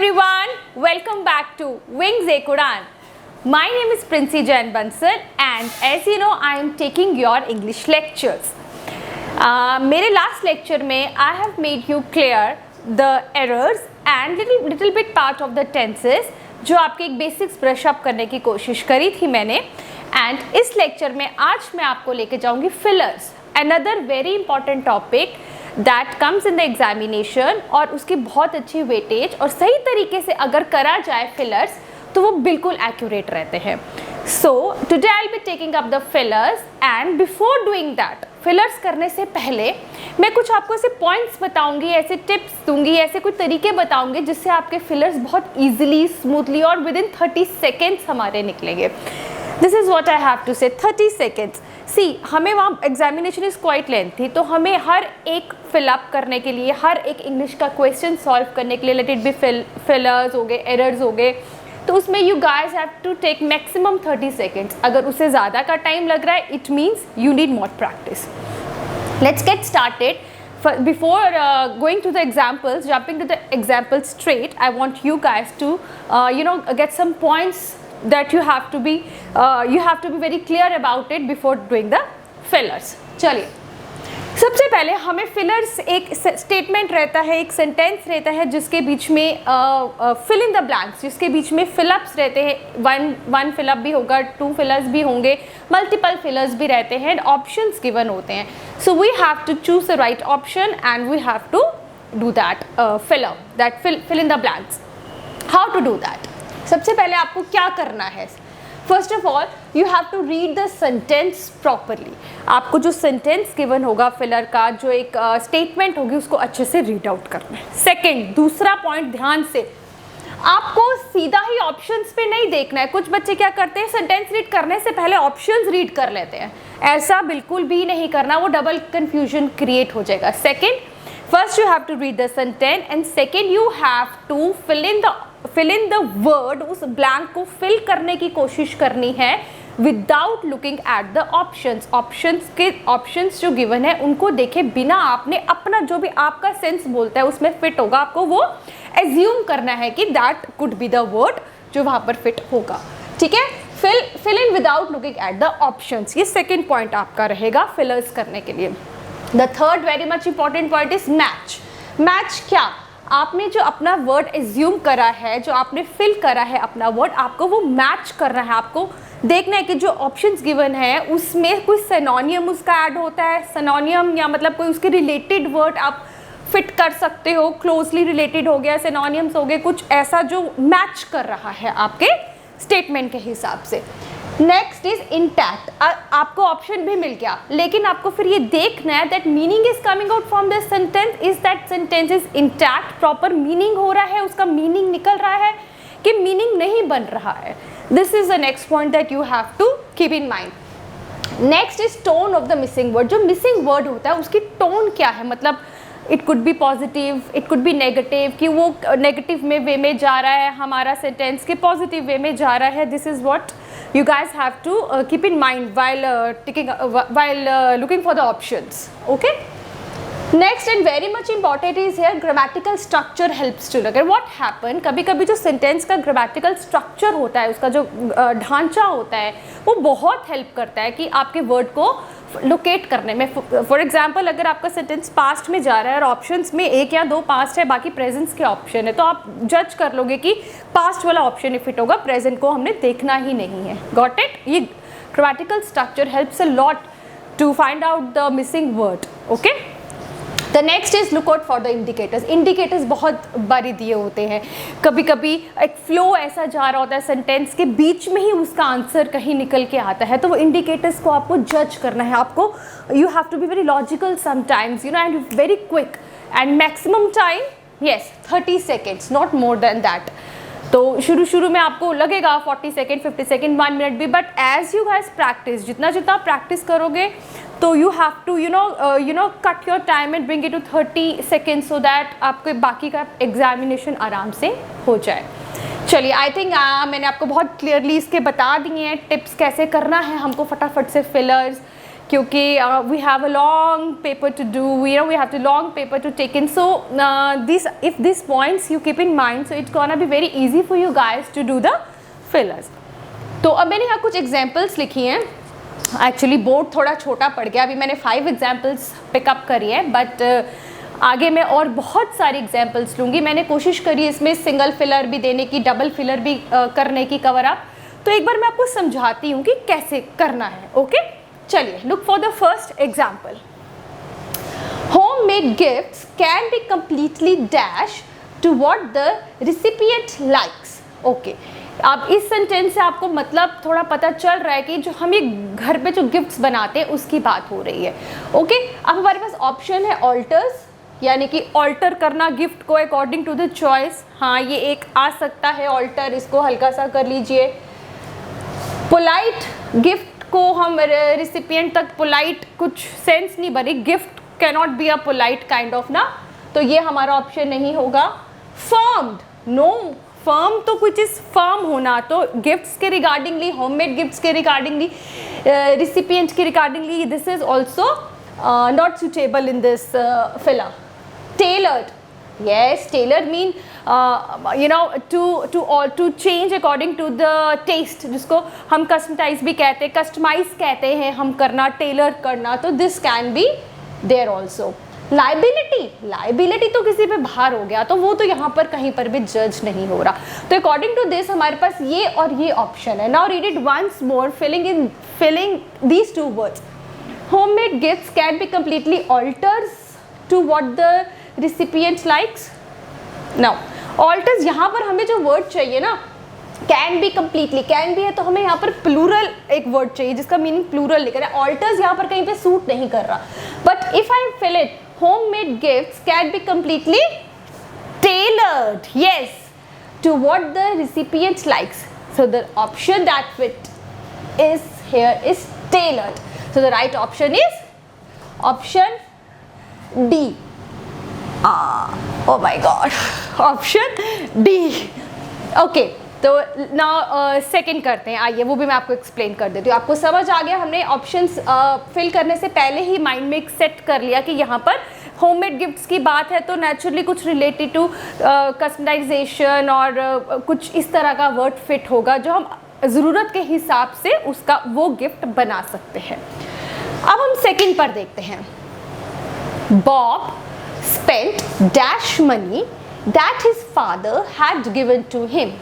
everyone, welcome back to Wings A Quran. My name is Princy Jain Bansal and as you know I am taking your English lectures. मेरे last lecture में I have made you clear the errors and little bit part of the tenses जो आपके एक basics brush up करने की कोशिश करी थी मैंने. And इस lecture में आज मैं आपको लेके जाऊँगी fillers, another very important topic that comes in the examination और उसकी बहुत अच्छी वेटेज और सही तरीके से अगर करा जाए फिलर्स तो वो बिल्कुल एक्यूरेट रहते हैं. So today I will be taking up the fillers and before doing that fillers करने से पहले मैं कुछ आपको ऐसे पॉइंट्स बताऊंगी, ऐसे टिप्स दूंगी, ऐसे कुछ तरीके बताऊंगी जिससे आपके फिलर्स बहुत ईजिली स्मूथली और विद इन 30 सेकेंड्स हमारे निकलेंगे. This is what I have to say 30 seconds. सी हमें वहाँ एग्जामिनेशन इज़ क्वाइट लेंथी तो हमें हर एक फिलअप करने के लिए, हर एक इंग्लिश का क्वेश्चन सॉल्व करने के लिए, लेट इट बी फिलर्स हो गए, एरर्स हो गए, तो उसमें you guys have to take maximum 30 seconds. अगर उससे ज़्यादा का टाइम लग रहा है it means you need more practice. Let's get started. Before going to the examples, jumping to the examples straight, I want you guys to get some points that you have to be very clear about it before doing the fillers. चलिए सबसे पहले हमें fillers एक statement रहता है, एक sentence रहता है जिसके बीच में फिल इन द ब्लैंक्स, जिसके बीच में फिलअप्स रहते हैं. वन फिलअप भी होगा, 2 फिलर्स भी होंगे, मल्टीपल फिलर्स भी रहते हैं, ऑप्शंस गिवन होते हैं. So we have to choose the right option and we have to do that fill up, that fill in the blanks. How to do that? सबसे पहले आपको क्या करना है? First of all you have to read the sentence properly. आपको जो sentence given होगा filler का, जो एक स्टेटमेंट होगी, उसको अच्छे से रीड आउट करना है. सेकेंड, दूसरा पॉइंट ध्यान से, आपको सीधा ही ऑप्शंस पे नहीं देखना है. कुछ बच्चे क्या करते हैं, सेंटेंस रीड करने से पहले ऑप्शंस रीड कर लेते हैं. ऐसा बिल्कुल भी नहीं करना, वो डबल कन्फ्यूजन क्रिएट हो जाएगा. Second, first you have to read the sentence and second you have to fill in the word. उस ब्लैंक को फिल करने की कोशिश करनी है without looking at the options. Options जो गिवन है उनको देखे बिना आपने अपना जो भी आपका सेंस बोलता है उसमें फिट होगा, आपको वो एज्यूम करना है कि that could be the word जो वहाँ पर फिट होगा. ठीक है, fill in without looking at the options. ये सेकेंड पॉइंट आपका रहेगा फिलर्स करने के लिए. The third very much important point is match. Match क्या? आपने जो अपना वर्ड एज्यूम करा है, जो आपने फिल करा है अपना वर्ड, आपको वो मैच करना है. आपको देखना है कि जो ऑप्शंस गिवन है उसमें कोई सिनोनियम उसका ऐड होता है. सिनोनियम या मतलब कोई उसके रिलेटेड वर्ड आप फिट कर सकते हो. क्लोजली रिलेटेड हो गया, सिनोनियम्स हो गए, कुछ ऐसा जो मैच कर रहा है आपके स्टेटमेंट के हिसाब से. Next is intact. आपको ऑप्शन भी मिल गया, लेकिन आपको फिर ये देखना है that meaning is coming out from this sentence. Is that sentence is intact, proper meaning हो रहा है, उसका मीनिंग निकल रहा है कि मीनिंग नहीं बन रहा है. This is the next point that you have to keep in mind. Next is tone of the missing word. जो मिसिंग वर्ड होता है उसकी टोन क्या है, मतलब it could be positive, it could be negative, कि वो नेगेटिव में वे में जा रहा है हमारा सेंटेंस, कि पॉजिटिव वे में जा रहा है. This is what you guys have to keep in mind while looking for the options. Okay, next and very much important is here grammatical structure helps to look at what happen. कभी कभी जो sentence का grammatical structure होता है, उसका जो ढांचा होता है, वो बहुत हेल्प करता है कि आपके वर्ड को लोकेट करने में. फॉर एग्जाम्पल, अगर आपका सेंटेंस पास्ट में जा रहा है और ऑप्शंस में 1 या 2 पास्ट है, बाकी प्रेजेंस के ऑप्शन है, तो आप जज कर लोगे कि पास्ट वाला ऑप्शन फिट होगा, प्रेजेंट को हमने देखना ही नहीं है. Got it? ये grammatical structure helps a lot to find out the missing word. Okay, the next is look out for the indicators. Indicators बहुत बारी दिए होते हैं. कभी कभी एक फ्लो ऐसा जा रहा होता है सेंटेंस के बीच में ही उसका आंसर कहीं निकल के आता है, तो वो इंडिकेटर्स को आपको जज करना है. आपको you have to be very logical sometimes, you know, and very quick and maximum time, yes, 30 seconds, not more than that. तो शुरू में आपको लगेगा 40 सेकेंड, 50 सेकेंड, 1 मिनट भी, but as you guys practice, जितना प्रैक्टिस करोगे तो you have to cut your time and bring it to 30 second so that आपके बाकी का एग्जामिनेशन आराम से हो जाए. चलिए, आई थिंक मैंने आपको बहुत क्लियरली इसके बता दिए हैं टिप्स कैसे करना है हमको फटाफट से फिलर्स, क्योंकि we have a long paper to do, we have to long paper to take in, so if these points you keep in mind, so it's gonna be very easy for you guys to do the fillers. तो अब मैंने यहाँ कुछ examples लिखी हैं. Actually board थोड़ा छोटा पड़ गया, अभी मैंने 5 एग्जाम्पल्स पिकअप करी है, बट आगे मैं और बहुत सारी एग्जाम्पल्स लूँगी. मैंने कोशिश करी इसमें सिंगल फिलर भी देने की, डबल फिलर भी करने की, कवर अप. तो एक बार मैं आपको समझाती हूँ कि कैसे करना है. ओके, चलिए. Look for the first example. Home made gifts can be completely dash to what the recipient likes. Okay, अब इस सेंटेंस से आपको मतलब थोड़ा पता चल रहा है कि जो हम ये घर पे जो गिफ्ट्स बनाते हैं उसकी बात हो रही है. ओके, अब हमारे पास ऑप्शन है ऑल्टर्स, यानी कि ऑल्टर करना गिफ्ट को अकॉर्डिंग टू द चॉइस. हाँ, ये एक आ सकता है ऑल्टर, इसको हल्का सा कर लीजिए. पोलाइट, गिफ्ट को हम रिसिपिएंट तक पोलाइट कुछ सेंस नहीं बनी, gift can not be a polite kind of ना, तो ये हमारा ऑप्शन नहीं होगा. फर्म्ड, नो, फर्म तो कुछ इस फर्म होना, तो गिफ्ट्स के रिगार्डिंगली, होममेड गिफ्ट्स के रिगार्डिंगली, रिसिपिएंट के regardingly, this is also not suitable in this filler. Tailored, yes, tailored mean to change according to the taste, जिसको हम customize भी कहते हैं, customize कहते हैं हम करना, tailor करना, तो this can be there also. Liability तो किसी पे बाहर हो गया, तो वो तो यहाँ पर कहीं पर भी जज नहीं हो रहा. तो अकॉर्डिंग टू दिस हमारे पास ये और ये ऑप्शन है. Now read it once more, filling these two words. Homemade gifts can be completely alters to what the recipient likes. Now alters, यहाँ पर हमें जो वर्ड चाहिए ना, can be completely, can be है तो हमें यहाँ पर प्लूरल एक वर्ड चाहिए जिसका मीनिंग प्लूरल लिखा है. ऑल्टर्स यहाँ पर कहीं पे सूट नहीं कर रहा. But if I fill it, homemade gifts can be completely tailored, yes, to what the recipient likes. So the option that fit is here is tailored. So the right option is option D. Oh my god, option D. Okay, तो now second करते हैं. आइए वो भी मैं आपको explain कर देती हूँ. आपको समझ आ गया, हमने ऑप्शंस फिल करने से पहले ही माइंड में एक सेट कर लिया कि यहाँ पर होममेड गिफ्ट्स की बात है, तो नेचुरली कुछ रिलेटेड टू कस्टमाइजेशन और कुछ इस तरह का वर्ड फिट होगा जो हम ज़रूरत के हिसाब से उसका वो गिफ्ट बना सकते हैं. अब हम सेकंड पर देखते हैं. Bob spent dash money that his father had given to him.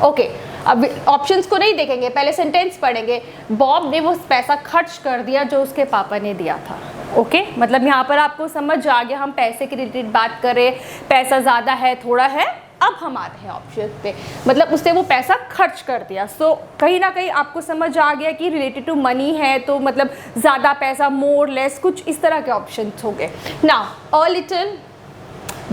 Okay, अब ऑप्शंस को नहीं देखेंगे, पहले सेंटेंस पढ़ेंगे. बॉब ने वो पैसा खर्च कर दिया जो उसके पापा ने दिया था. ओके, मतलब यहाँ पर आपको समझ आ गया, हम पैसे के रिलेटेड बात करें, पैसा ज़्यादा है थोड़ा है. अब हम आते हैं ऑप्शन पे, मतलब उसने वो पैसा खर्च कर दिया. सो कहीं ना कहीं आपको समझ आ गया कि रिलेटेड टू मनी है, तो मतलब ज़्यादा पैसा, मोर लेस, कुछ इस तरह के ऑप्शन हो गए. Now a little,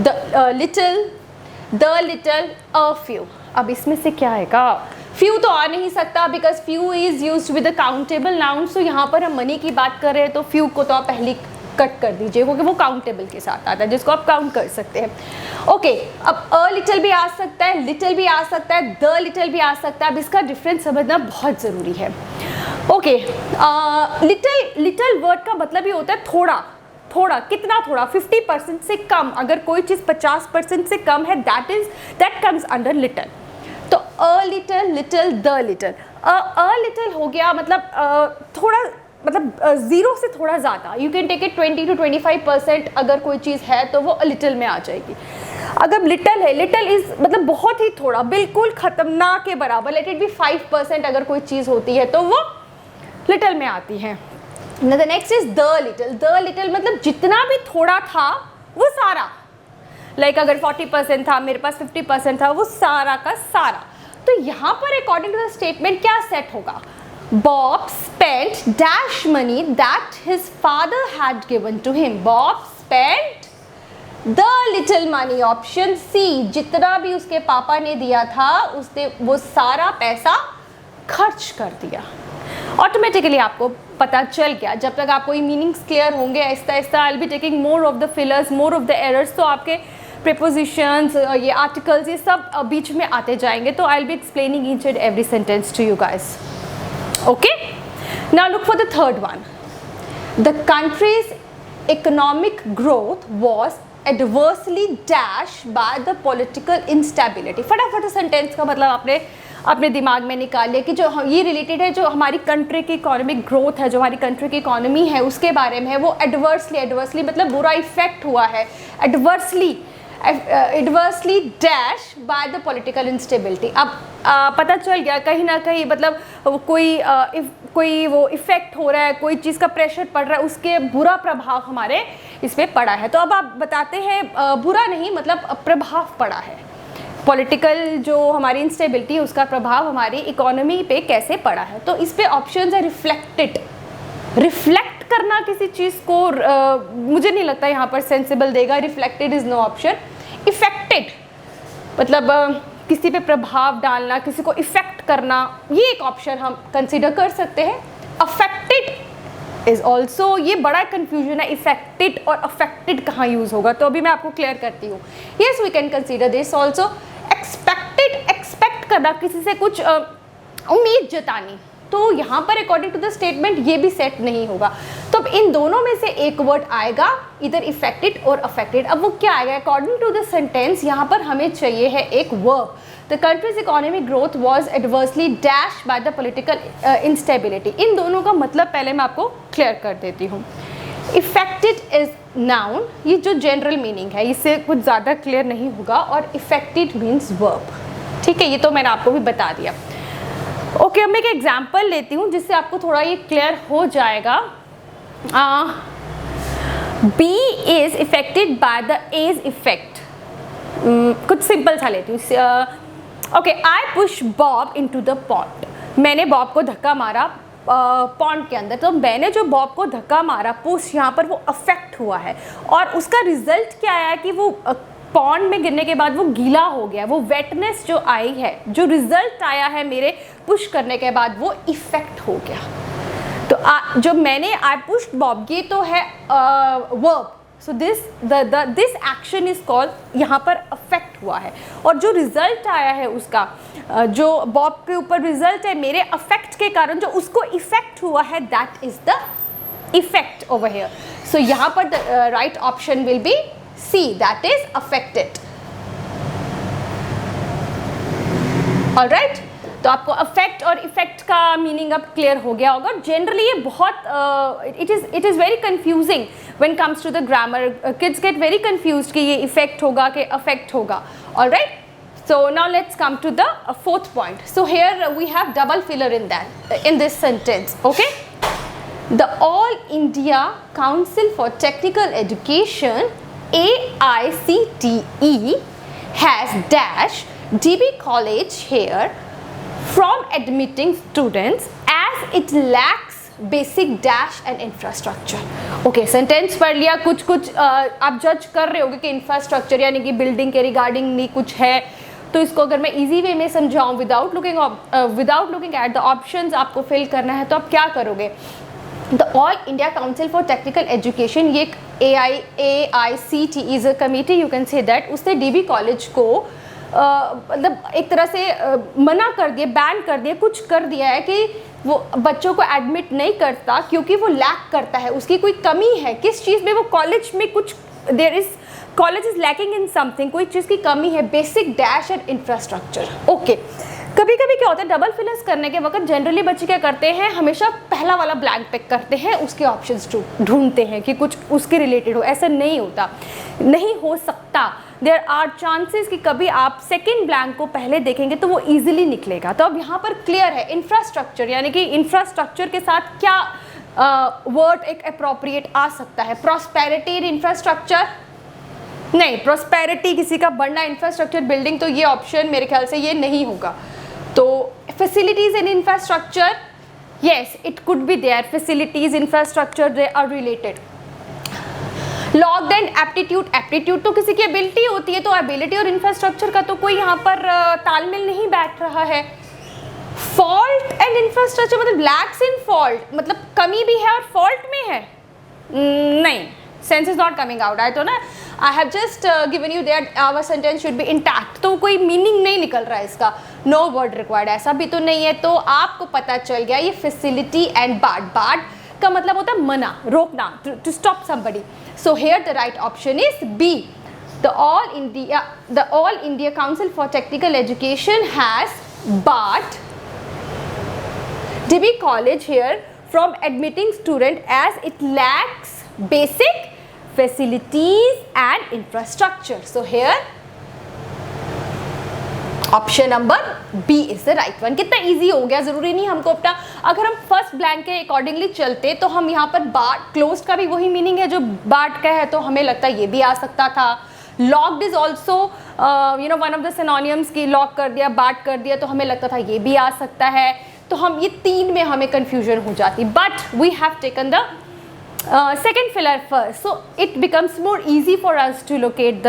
the little, a few. अब इसमें से क्या आएगा? फ्यू तो आ नहीं सकता, because few is used with a countable noun. So यहाँ पर हम मनी की बात कर रहे हैं, तो फ्यू को तो आप पहले कट कर दीजिए, क्योंकि वो काउंटेबल के साथ आता है, जिसको आप काउंट कर सकते हैं. ओके, अब अ लिटिल भी आ सकता है, लिटिल भी आ सकता है, द लिटिल भी आ सकता है. अब इसका डिफरेंस समझना बहुत ज़रूरी है. ओके, लिटिल वर्ड का मतलब ये होता है थोड़ा. थोड़ा, कितना थोड़ा? 50% से कम. अगर कोई चीज़ 50% से कम है, दैट कम्स अंडर लिटिल. तो a little, little, the little. A little हो गया मतलब थोड़ा, मतलब 0 से थोड़ा ज़्यादा. You can take it 20 to 25%. अगर कोई चीज़ है तो वो लिटिल में आ जाएगी. अगर लिटिल है, लिटिल इज मतलब बहुत ही थोड़ा, बिल्कुल ख़त्म, ना के बराबर. लेट इट बी 5% अगर कोई चीज़ होती है तो वो लिटिल में आती है. The next is the little. The little मतलब जितना भी थोड़ा था वो सारा. लाइक अगर 40% था, मेरे पास 50% था, वो सारा का सारा. तो यहाँ पर अकॉर्डिंग टू द स्टेटमेंट क्या सेट होगा? Bob spent dash money that his father had given to him. Bob spent the little money. Option C. जितना भी उसके पापा ने दिया था, उसने वो सारा पैसा खर्च कर दिया. ऑटोमेटिकली आपको पता चल गया. जब तक आपको ये मीनिंग्स क्लियर होंगे, आहिस्ता आहिस्ता आई will be taking more of the fillers, more of the errors. तो आपके प्रीपोजिशंस, ये आर्टिकल्स, ये सब बीच में आते जाएंगे. तो I will be explaining each and every sentence to you guys. Okay, now look for the third one. The country's economic growth was adversely dash by the political instability. फटाफट sentence का मतलब आपने अपने दिमाग में निकाल लिया कि जो ये रिलेटेड है जो हमारी कंट्री की इकोनॉमिक ग्रोथ है, जो हमारी कंट्री की इकोनॉमी है उसके बारे में है, वो एडवर्सली मतलब बुरा इफेक्ट हुआ है, adversely dash by the political instability. अब पता चल गया कहीं ना कहीं मतलब कोई वो इफेक्ट हो रहा है, कोई चीज़ का प्रेशर पड़ रहा है, उसके बुरा प्रभाव हमारे इस पर पड़ा है। तो अब आप बताते हैं बुरा नहीं मतलब प्रभाव पड़ा है, पॉलिटिकल जो हमारी इंस्टेबिलिटी है उसका प्रभाव हमारी इकोनॉमी पे कैसे पड़ा है। तो इस पे ऑप्शंस है रिफ्लेक्टेड। रिफ्लेक्ट करना किसी चीज़ को मुझे नहीं लगता यहाँ पर सेंसिबल देगा। Reflected is no option. Affected मतलब किसी पे प्रभाव डालना, किसी को इफेक्ट करना, ये एक ऑप्शन हम कंसिडर कर सकते हैं। अफेक्टेड इज ऑल्सो, ये बड़ा कंफ्यूजन है, इफेक्टेड और अफेक्टेड कहाँ यूज होगा, तो अभी मैं आपको क्लियर करती हूँ। Yes we can consider this also. Expected, expect करना, किसी से कुछ उम्मीद जतानी, तो यहाँ पर अकॉर्डिंग टू द स्टेटमेंट ये भी सेट नहीं होगा। तो अब इन दोनों में से एक वर्ड आएगा, इधर इफेक्टेड और अफेक्टेड। अब वो क्या आएगा अकॉर्डिंग टू द सेंटेंस, यहाँ पर हमें चाहिए है एक verb. The country's economic growth was adversely dash by the political instability. इन दोनों का मतलब पहले मैं आपको क्लियर कर देती हूँ। इफेक्टेड इज नाउन, ये जो जनरल मीनिंग है इससे कुछ ज़्यादा क्लियर नहीं होगा, और इफेक्टेड मीन्स वर्ब। ठीक है, ये तो मैंने आपको भी बता दिया। ओके, अब मैं एक एग्जाम्पल लेती हूँ जिससे आपको थोड़ा ये क्लियर हो जाएगा। B is affected by the as effect. कुछ सिंपल सा लेती हूँ। Okay, I push Bob into the pond. मैंने बॉब को धक्का मारा पॉन्ड के अंदर। तो मैंने जो बॉब को धक्का मारा, पुश यहाँ पर वो अफेक्ट हुआ है, और उसका रिजल्ट क्या आया कि वो पॉन्ड में गिरने के बाद वो गीला हो गया। वो वेटनेस जो आई है, जो रिजल्ट आया है मेरे पुश करने के बाद, वो इफेक्ट हो गया। तो जो मैंने आई पुश्ड बॉब, ये तो है verb. So this action is called, यहाँ पर अफेक्ट हुआ है, और जो रिजल्ट आया है उसका, जो बॉब के ऊपर रिजल्ट है मेरे अफेक्ट के कारण जो उसको इफेक्ट हुआ है, that is the effect over here. So यहाँ पर the right option will be C, that is affected. All right? तो आपको affect और effect का मीनिंग अब क्लियर हो गया होगा। जनरली ये बहुत it is very confusing when comes to the grammar. Kids get very confused कि ये effect होगा कि affect होगा. All right? So now let's come to the fourth point. So here we have double filler in this sentence. Okay? The All India Council for Technical Education AICTE has dash DB College here from admitting students as it lacks basic dash and infrastructure. Okay, sentence पढ़ लिया, कुछ आप जज कर रहे होगे कि infrastructure यानी कि बिल्डिंग के रिगार्डिंग नहीं कुछ है। तो इसको अगर मैं इजी वे में समझाऊँ without looking at the options आपको फिल करना है, तो आप क्या करोगे? The all India council for technical education, ये AICTE is a committee, you can say that. उसने DB कॉलेज को मतलब एक तरह से मना कर दिया, बैन कर दिया, कुछ कर दिया है कि वो बच्चों को एडमिट नहीं करता क्योंकि वो लैक करता है, उसकी कोई कमी है। किस चीज़ में? वो कॉलेज में कुछ college is lacking in something, कोई चीज़ की कमी है, basic dash and infrastructure. Okay, कभी कभी क्या होता है डबल फिलर्स करने के वक्त जनरली बच्चे क्या करते हैं, हमेशा पहला वाला ब्लैंक पिक करते हैं, उसके ऑप्शंस ढूंढते हैं कि कुछ उसके रिलेटेड हो। ऐसा नहीं होता, नहीं हो सकता। देयर आर चांसेस कि कभी आप सेकंड ब्लैंक को पहले देखेंगे तो वो इजीली निकलेगा। तो अब यहाँ पर क्लियर है इंफ्रास्ट्रक्चर, यानी कि इंफ्रास्ट्रक्चर के साथ क्या वर्ड एक अप्रोप्रिएट आ सकता है? प्रॉस्पेरिटी इन इंफ्रास्ट्रक्चर नहीं, प्रॉस्पेरिटी किसी का बढ़ना, इंफ्रास्ट्रक्चर बिल्डिंग, तो ये ऑप्शन मेरे ख्याल से ये नहीं होगा। तो facilities and infrastructure, yes it could be there, facilities infrastructure they are related. Logged and aptitude तो किसी की एबिलिटी होती है, तो एबिलिटी और इंफ्रास्ट्रक्चर का तो कोई यहाँ पर तालमेल नहीं बैठ रहा है। फॉल्ट एंड इंफ्रास्ट्रक्चर मतलब लैक्स इन फॉल्ट, मतलब कमी भी है और फॉल्ट में है, नहीं, sense is not coming out. I तो ना I have just given you that our sentence should be intact, तो कोई मीनिंग नहीं निकल रहा है इसका, नो वर्ड रिक्वायर्ड, ऐसा भी तो नहीं है। तो आपको पता चल गया ये फैसिलिटी एंड बार्ड का मतलब होता है मना, रोकना, to stop somebody. So here the right option is B. The All India Council for Technical Education has barred DB College here from admitting student as it lacks basic facilities and infrastructure. So here option number B is the right one. कितना easy हो गया, जरूरी नहीं हमको अपना, अगर हम first blank के अकॉर्डिंगली चलते तो हम यहाँ पर बार्ड, क्लोज्ड का भी वही मीनिंग है जो बार्ड का है, तो हमें लगता है ये भी आ सकता था. Locked is also one of the synonyms की, लॉक कर दिया, बार्ड कर दिया, तो हमें लगता था ये भी आ सकता है. तो हम ये तीन में हमें कन्फ्यूजन हो जाती, but we have taken the second filler first, so it becomes more easy for us to locate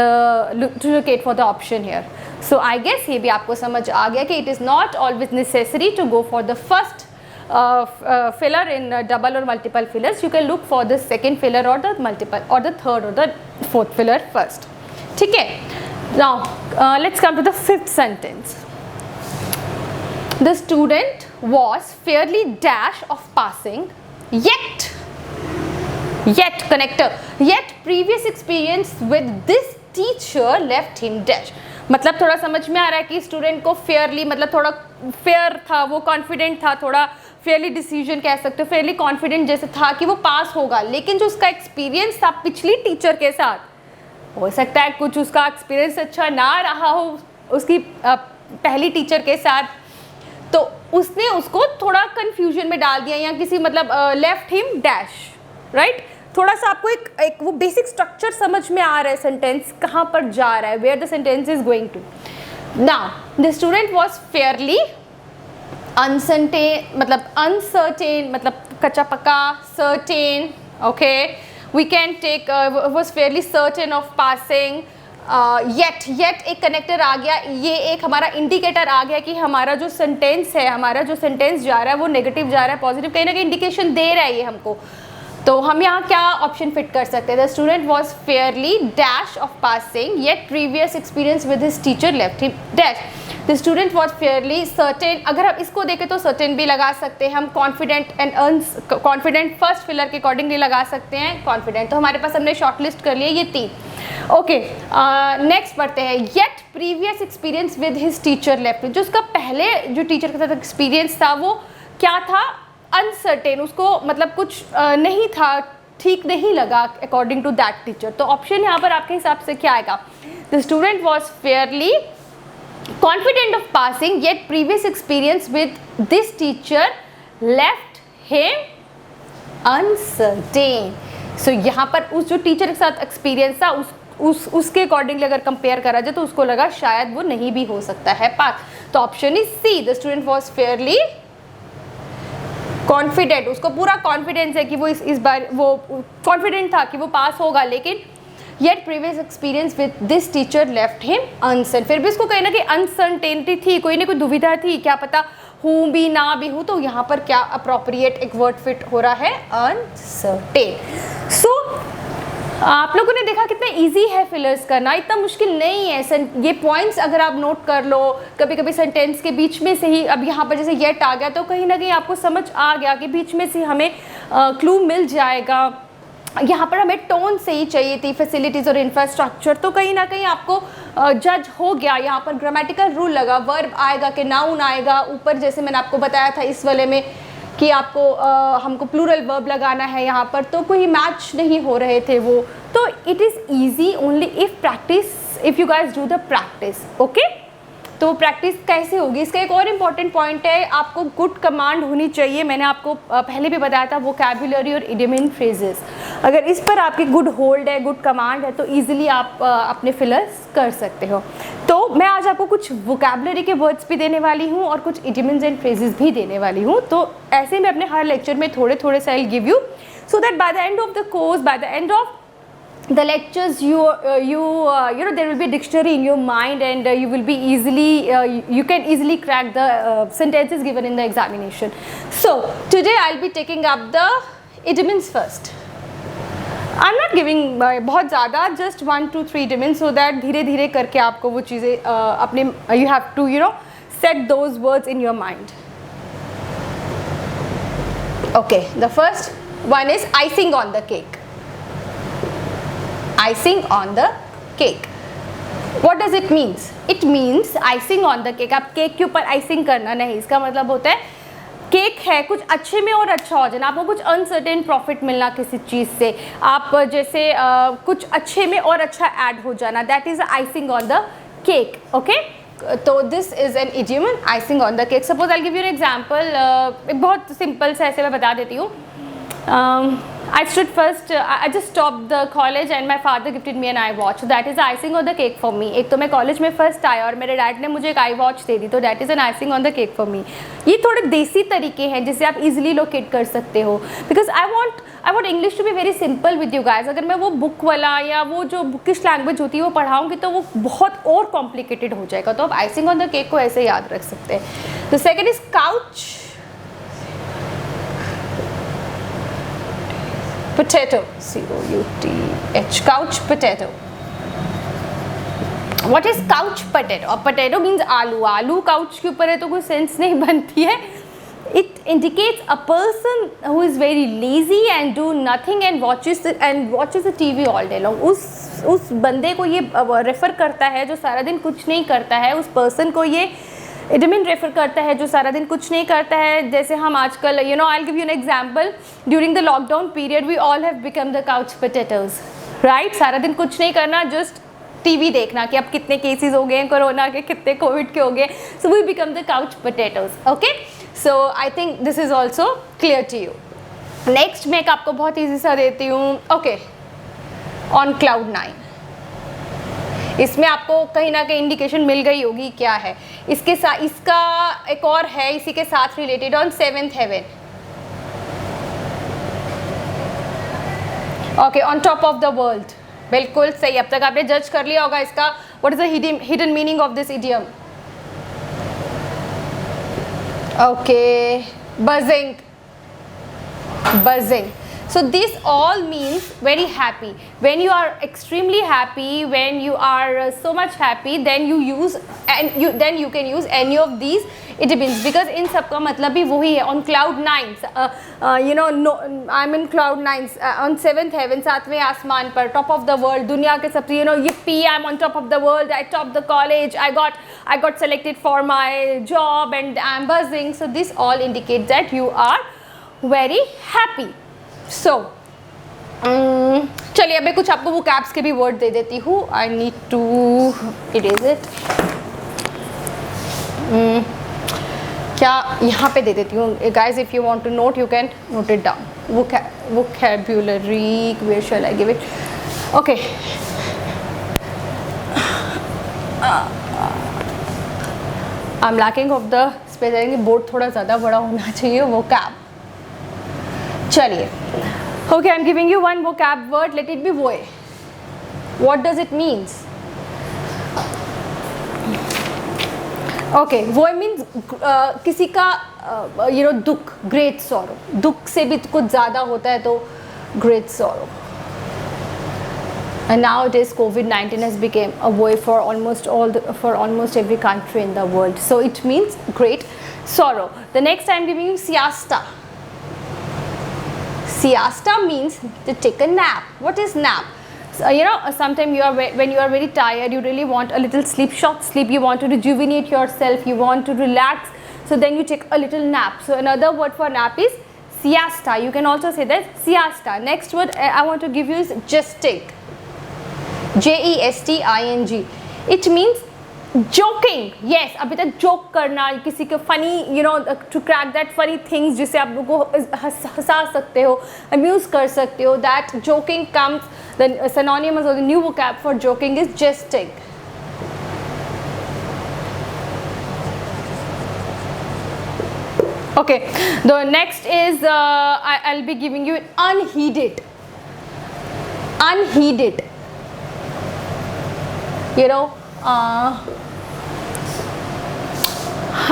for the option here. So I guess ये भी आपको समझ आ गया कि it is not always necessary to go for the first filler in double or multiple fillers. You can look for the second filler or the multiple or the third or the fourth filler first. ठीक है. Now let's come to the fifth sentence. The student was fairly dash of passing, yet connector, yet previous experience with this teacher left him dash. मतलब थोड़ा समझ में आ रहा है कि student को फेयरली, मतलब थोड़ा फेयर था, वो कॉन्फिडेंट था, थोड़ा फेयरली डिसीजन कह सकते हो, फेयरली कॉन्फिडेंट जैसे था कि वो पास होगा, लेकिन जो उसका एक्सपीरियंस था पिछली टीचर के साथ, हो सकता है कुछ उसका एक्सपीरियंस अच्छा ना रहा हो उसकी पहली टीचर के साथ, तो उसने उसको थोड़ा कन्फ्यूजन में डाल दिया, या किसी मतलब लेफ्ट हिम डैश, राइट. थोड़ा सा आपको एक वो बेसिक स्ट्रक्चर समझ में आ रहा है, सेंटेंस कहाँ पर जा रहा है, where the sentence is going to. Now the student was fairly uncertain, मतलब कच्चा पक्का, certain, okay, we can take was fairly certain of passing. Yet एक कनेक्टर आ गया, ये एक हमारा इंडिकेटर आ गया कि हमारा जो सेंटेंस है, हमारा जो सेंटेंस जा रहा है वो नेगेटिव जा रहा है, पॉजिटिव कहीं ना कहीं इंडिकेशन दे रहा है ये हमको. तो हम यहाँ क्या ऑप्शन फिट कर सकते हैं? The student was Fairlie dash of passing, yet previous experience with his teacher left him dash. The student was fairly certain, अगर हम इसको देखें तो सर्टेन भी लगा सकते हैं हम, confident and confident first filler के अकॉर्डिंगली लगा सकते हैं कॉन्फिडेंट. तो हमारे पास हमने शॉर्ट लिस्ट कर लिया ये तीन. ओके, नेक्स्ट पढ़ते हैं. Yet previous experience with his teacher left, जो उसका पहले जो टीचर के साथ एक्सपीरियंस था वो क्या था? अनसर्टेन, उसको मतलब कुछ नहीं था, ठीक नहीं लगा अकॉर्डिंग टू दैट टीचर. तो ऑप्शन यहाँ पर आपके हिसाब से क्या आएगा? The student was fairly confident of passing, yet previous experience with this teacher left him uncertain. So यहाँ पर उस जो टीचर के साथ एक्सपीरियंस था उसके अकॉर्डिंगली अगर कंपेयर करा जाए तो उसको लगा शायद वो नहीं भी हो सकता है पास. तो option is C, the student was fairly confident, उसको पूरा कॉन्फिडेंस है कि वो इस बार वो कॉन्फिडेंट था कि वो पास होगा, लेकिन yet previous experience with this teacher left him uncertain. फिर भी उसको कहीं ना कहीं अनसर्टेनिटी थी, कोई ना कोई दुविधा थी, क्या पता हूँ भी ना भी हूँ. तो यहाँ पर क्या अप्रोप्रिएट एक वर्ड फिट हो रहा है? अनसर्टेन. सो आप लोगों ने देखा कितना इजी है फिलर्स करना, इतना मुश्किल नहीं है. ये पॉइंट्स अगर आप नोट कर लो, कभी कभी सेंटेंस के बीच में से ही, अब यहाँ पर जैसे येट आ गया तो कहीं ना कहीं आपको समझ आ गया कि बीच में से हमें क्लू मिल जाएगा. यहाँ पर हमें टोन से ही चाहिए थी, फैसिलिटीज़ और इंफ्रास्ट्रक्चर, तो कहीं ना कहीं आपको जज हो गया. यहाँ पर ग्रामेटिकल रूल लगा, वर्ब आएगा कि नाउन आएगा. ऊपर जैसे मैंने आपको बताया था इस वाले में कि आपको हमको प्लूरल वर्ब लगाना है, यहाँ पर तो कोई मैच नहीं हो रहे थे वो. तो it is easy only if practice, if you guys do the practice. Okay, तो प्रैक्टिस कैसे होगी? इसका एक और इम्पॉर्टेंट पॉइंट है, आपको गुड कमांड होनी चाहिए. मैंने आपको पहले भी बताया था वोकैबुलरी और इडियम इन फ्रेजेस, अगर इस पर आपकी गुड होल्ड है, गुड कमांड है, तो ईजिली आप अपने फिलर्स कर सकते हो. तो मैं आज आपको कुछ वोकैबुलरी के वर्ड्स भी देने वाली हूँ और कुछ इडियम्स एंड फ्रेजेस भी देने वाली हूँ. तो ऐसे में अपने हर लेक्चर में थोड़े थोड़े सा आई give you, so that by the end of the course, by the end of the lectures you know there will be a dictionary in your mind, and you will be easily you can easily crack the sentences given in the examination. So today I'll be taking up the idioms first. I'm not giving बहुत ज़्यादा, just 1 to 3 idioms, so that धीरे धीरे करके आपको वो चीज़ें अपने you have to set those words in your mind. Okay, the first one is icing on the cake. Icing on the cake. What does it means? It means icing on the cake. आप cake के ऊपर icing करना नहीं, इसका मतलब होता है cake है कुछ अच्छे में और अच्छा हो जाना, आपको कुछ अनसर्टेन प्रॉफिट मिलना किसी चीज़ से, आप जैसे कुछ अच्छे में और अच्छा ऐड हो जाना, that is icing on the cake. Okay, तो this is an idiom, icing on the cake. Suppose I give you an example, एक बहुत सिंपल से ऐसे मैं बता देती हूँ. I stood first, I just stopped the college and my father gifted me an iWatch. So that is the icing on the cake for me. एक तो मैं कॉलेज में फर्स्ट आया और मेरे डैड ने मुझे एक iWatch दे दी, तो that is an icing on the cake for me. ये थोड़े देसी तरीके हैं जिससे आप easily locate कर सकते हो. Because I want English to be very simple with you guys. अगर मैं वो बुक वाला या वो जो बुकिश लैंग्वेज होती है वो पढ़ाऊँगी तो वो बहुत और कॉम्प्लिकेटेड हो जाएगा, तो आप आइसिंग ऑन द केक को ऐसे याद रख सकते हैं. तो second is couch potato, C-O-U-T-H, couch potato. What is couch potato? Potato means आलू. आलू couch के ऊपर है तो कोई सेंस नहीं बनती है. It indicates a person who is very lazy and do nothing and watches the TV all day long. उस बंदे को ये रेफर करता है जो सारा दिन कुछ नहीं करता है. उस पर्सन को ये इडमिन रेफर करता है जो सारा दिन कुछ नहीं करता है. जैसे हम आजकल I give you an example, during the lockdown period we all have become the couch potatoes, right. सारा दिन कुछ नहीं करना, जस्ट टीवी देखना कि अब कितने केसेस हो गए हैं कोरोना के, कितने कोविड के हो गए. So we become the couch potatoes. Okay, so I think this is also clear to you. Next मैं एक आपको बहुत ईजी सा देती हूँ. Okay, on cloud 9. इसमें आपको कहीं ना कहीं इंडिकेशन मिल गई होगी क्या है. इसके साथ इसका एक और है इसी के साथ related, on 7th heaven. Okay, on top of the world. बिल्कुल सही. अब तक आपने जज कर लिया होगा इसका. What is the hidden meaning of this idiom? Okay, buzzing. Buzzing. So this all means very happy. When you are extremely happy, when you are so much happy, then you use then you can use any of these idioms, because इन सब का मतलब भी वही है. On cloud 9, no, I'm in cloud 9, on 7th heaven, 7वें आसमान पर, top of the world, दुनिया के सबसे yippee, I'm on top of the world, I topped the college, I got selected for my job and I'm buzzing. So this all indicates that you are very happy. So चलिए अब मैं कुछ आपको वो caps के भी word दे देती हूँ. I need to erase it. क्या यहाँ पे दे देती हूँ guys. If you want to note you can note it down. vocabulary, where shall I give it? Okay, I'm lacking of the space. Board थोड़ा ज़्यादा बड़ा होना चाहिए. vocab. चलिए, okay, I'm giving you one vocab word. Let it be voe. What does it means? Okay, voe means किसी का दुख, great sorrow. दुख से भी कुछ ज़्यादा होता है तो great sorrow. And nowadays COVID-19 has become a voe for almost every country in the world. So it means great sorrow. The next I'm giving you siesta. Siesta means to take a nap. What is nap? So, sometimes when you are very tired, you really want a little sleep, short sleep. You want to rejuvenate yourself. You want to relax. So then you take a little nap. So another word for nap is siesta. You can also say that siesta. Next word I want to give you is jesting. Jesting. It means joking. Yes, अभी तक joke करना, किसी के funny, to crack that funny things जिससे आप लोगों को हंसा सकते हो, amuse कर सकते हो. That joking comes, the synonymous or the new vocab for joking is jesting. Okay, the next is I'll be giving you unheeded. Unheeded.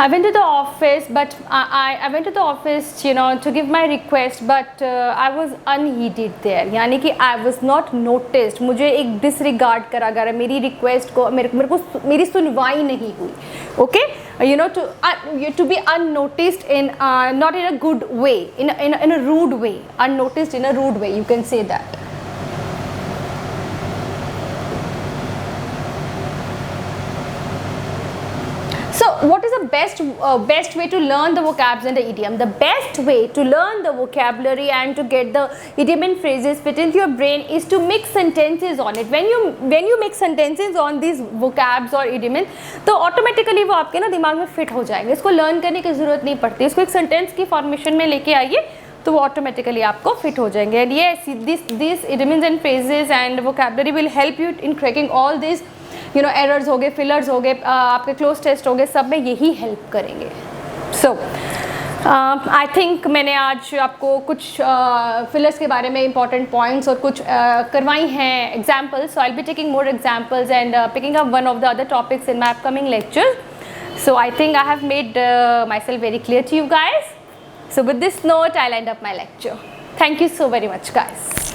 I went to the office, but I went to the office, you know, to give my request, but I was unheeded there. यानी कि I was not noticed. मुझे एक disregard करा गया, मेरी request को मेरे को मेरी सुनवाई नहीं हुई. Okay, you know, to be unnoticed in not in a good way, in a rude way, unnoticed in a rude way. You can say that. So what is the best way to learn the vocabs and the idiom? The best way to learn the vocabulary and to get the idiom and phrases fit into your brain is to make sentences on it. When you make sentences on these vocabs or idiom, तो automatically वो आपके ना दिमाग में fit हो जाएंगे. इसको learn करने की ज़रूरत नहीं पड़ती. इसको एक sentence की formation में लेके आइए तो वो ऑटोमेटिकली आपको फिट हो जाएंगे. And yes, these idioms and phrases and vocabulary will help you in cracking all these, you know, errors हो गए, फिलर्स हो गए, आपके क्लोज टेस्ट हो गए, सब में यही हेल्प करेंगे. सो आई थिंक मैंने आज आपको कुछ फिलर्स के बारे में इंपॉर्टेंट पॉइंट्स और कुछ करवाई हैं examples. So I will be taking more examples and picking up one of the other topics in my upcoming lecture. So I think I have made myself very clear to you guys. So with this note, I'll end up my lecture. Thank you so very much, guys.